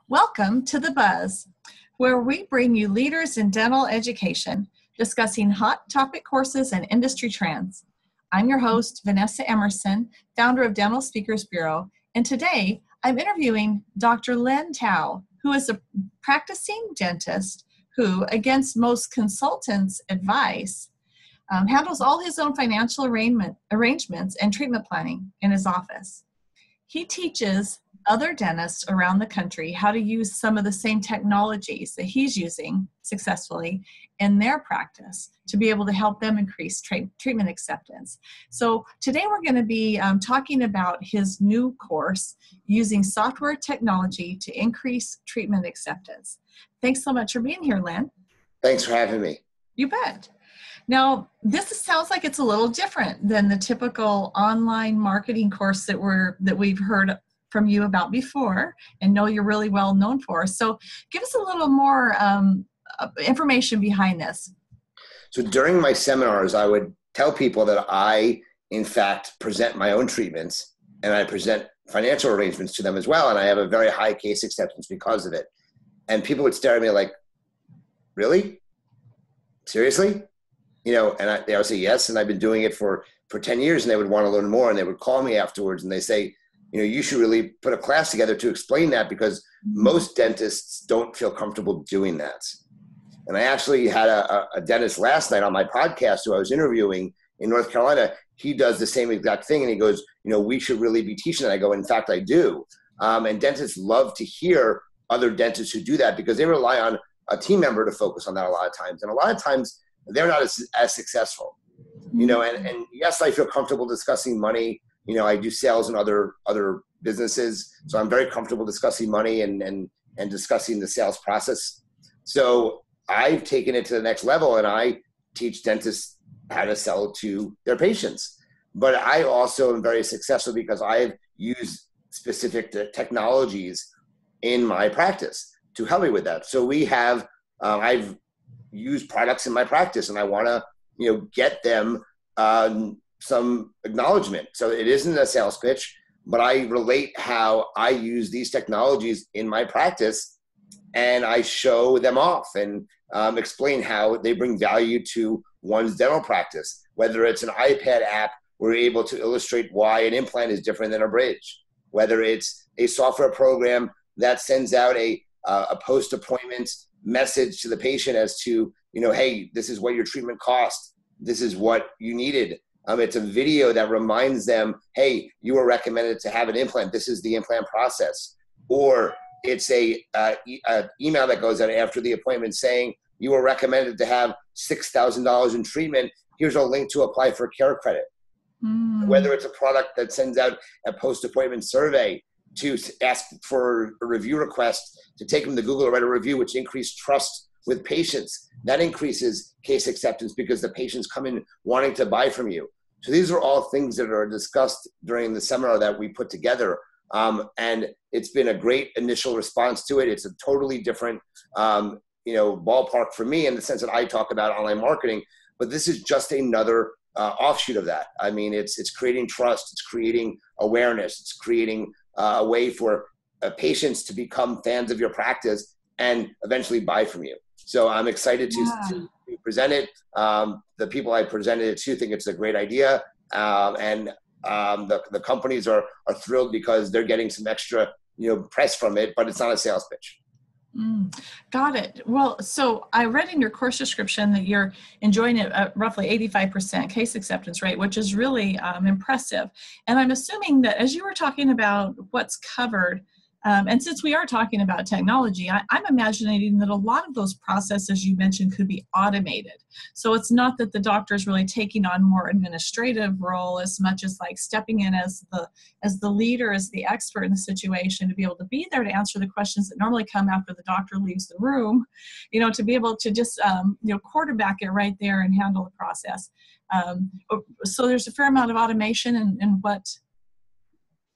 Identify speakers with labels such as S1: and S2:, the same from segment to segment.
S1: Welcome to The Buzz, where we bring you leaders in dental education, discussing hot topic courses and industry trends. I'm your host, Vanessa Emerson, founder of Dental Speakers Bureau, and today I'm interviewing Dr. Len Tao, who is a practicing dentist who, against most consultants' advice, handles all his own financial arrangements and treatment planning in his office. He teaches other dentists around the country how to use some of the same technologies that he's using successfully in their practice to be able to help them increase treatment acceptance. So today we're going to be talking about his new course, using software technology to increase treatment acceptance. Thanks so much for being here, Len.
S2: Thanks for having me.
S1: You bet. Now, this sounds like it's a little different than the typical online marketing course that we've heard from you about before and know you're really well known for. So give us a little more information behind this.
S2: So during my seminars, I would tell people that I, in fact, present my own treatments and I present financial arrangements to them as well. And I have a very high case acceptance because of it. And people would stare at me like, really? Seriously? You know, and they would say yes. And I've been doing it for 10 years, and they would want to learn more. And they would call me afterwards and they say, you know, you should really put a class together to explain that, because most dentists don't feel comfortable doing that. And I actually had a dentist last night on my podcast who I was interviewing in North Carolina. He does the same exact thing. And he goes, you know, we should really be teaching that. I go, in fact, I do. And dentists love to hear other dentists who do that, because they rely on a team member to focus on that a lot of times. And a lot of times they're not as successful, you know, and yes, I feel comfortable discussing money. You know, I do sales in other businesses, so I'm very comfortable discussing money and discussing the sales process. So I've taken it to the next level, and I teach dentists how to sell to their patients. But I also am very successful because I've used specific technologies in my practice to help me with that. So we have, I've used products in my practice, and I want to, you know, get them some acknowledgement. So it isn't a sales pitch, but I relate how I use these technologies in my practice, and I show them off and explain how they bring value to one's dental practice. Whether it's an iPad app, we're able to illustrate why an implant is different than a bridge. Whether it's a software program that sends out a post-appointment message to the patient as to, you know, hey, this is what your treatment cost. This is what you needed. It's a video that reminds them, hey, you were recommended to have an implant. This is the implant process. Or it's a email that goes out after the appointment saying you were recommended to have $6,000 in treatment. Here's a link to apply for care credit. Whether it's a product that sends out a post-appointment survey to ask for a review request, to take them to Google to write a review, which increases trust with patients. That increases case acceptance because the patients come in wanting to buy from you. So these are all things that are discussed during the seminar that we put together. And it's been a great initial response to it. It's a totally different, you know, ballpark for me in the sense that I talk about online marketing, but this is just another offshoot of that. I mean, it's creating trust, it's creating awareness, it's creating a way for patients to become fans of your practice and eventually buy from you. So I'm excited to present it. The people I presented it to think it's a great idea. And the companies are thrilled because they're getting some extra, you know, press from it, but it's not a sales pitch.
S1: Got it. Well, so I read in your course description that you're enjoying it at roughly 85% case acceptance rate, which is really impressive. And I'm assuming that as you were talking about what's covered, and since we are talking about technology, I'm imagining that a lot of those processes you mentioned could be automated. So it's not that the doctor is really taking on more administrative role as much as like stepping in as the leader, as the expert in the situation, to be able to be there to answer the questions that normally come after the doctor leaves the room, you know, to be able to just, you know, quarterback it right there and handle the process. So there's a fair amount of automation in what.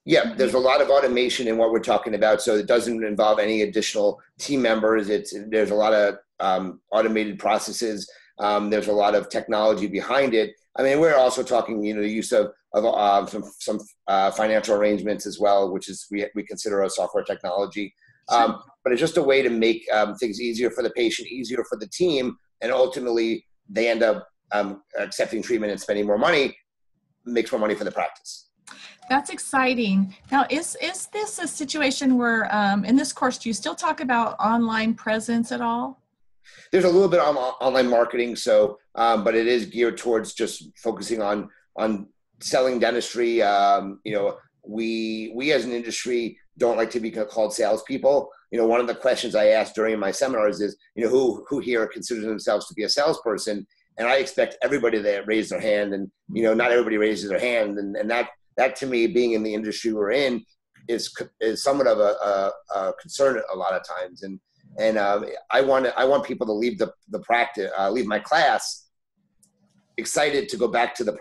S2: Yeah, there's a lot of automation in what we're talking about, so it doesn't involve any additional team members. There's a lot of automated processes. There's a lot of technology behind it. I mean, we're also talking, you know, the use of some financial arrangements as well, which is we consider a software technology.
S1: Sure.
S2: But it's just a way to make things easier for the patient, easier for the team, and ultimately they end up accepting treatment and spending more money, makes more money for the practice.
S1: That's exciting. Now, is this a situation where in this course, do you still talk about online presence at all?
S2: There's a little bit of online marketing, so but it is geared towards just focusing on selling dentistry. We as an industry don't like to be called salespeople. One of the questions I asked during my seminars is, who here considers themselves to be a salesperson? And I expect everybody to raise their hand, and not everybody raises their hand, and that to me, being in the industry we're in, is somewhat of a concern a lot of times. And I want people to leave the practice, leave my class excited to go back to the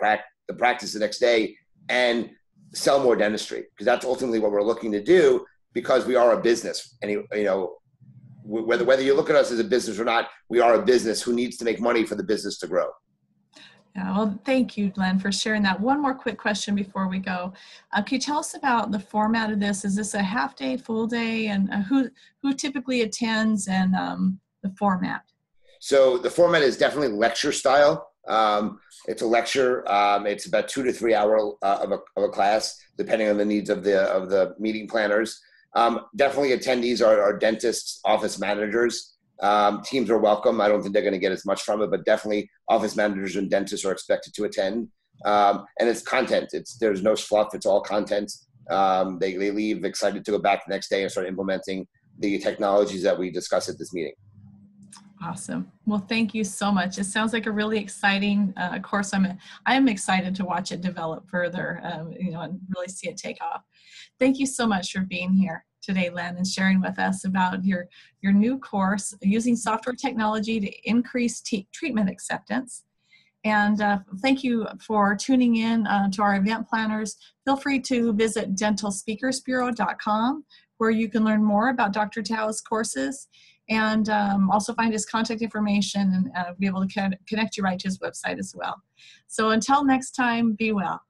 S2: practice the next day and sell more dentistry, because that's ultimately what we're looking to do, because we are a business. And whether you look at us as a business or not, we are a business who needs to make money for the business to grow.
S1: Yeah, well, thank you, Glenn, for sharing that. One more quick question before we go. Can you tell us about the format of this? Is this a half day, full day, and who typically attends, and the format?
S2: So the format is definitely lecture style. It's a lecture. It's about 2 to 3 hour of a class, depending on the needs of the meeting planners. Definitely attendees are dentists, office managers. Teams are welcome. I don't think they're going to get as much from it, but definitely office managers and dentists are expected to attend. And it's content. There's no fluff. It's all content. They leave excited to go back the next day and start implementing the technologies that we discuss at this meeting.
S1: Awesome. Well, thank you so much. It sounds like a really exciting course. I am excited to watch it develop further, and really see it take off. Thank you so much for being here today, Len, and sharing with us about your new course, using software technology to increase treatment acceptance. And thank you for tuning in to our event planners. Feel free to visit dentalspeakersbureau.com, where you can learn more about Dr. Tao's courses, and also find his contact information, and be able to connect you right to his website as well. So until next time, be well.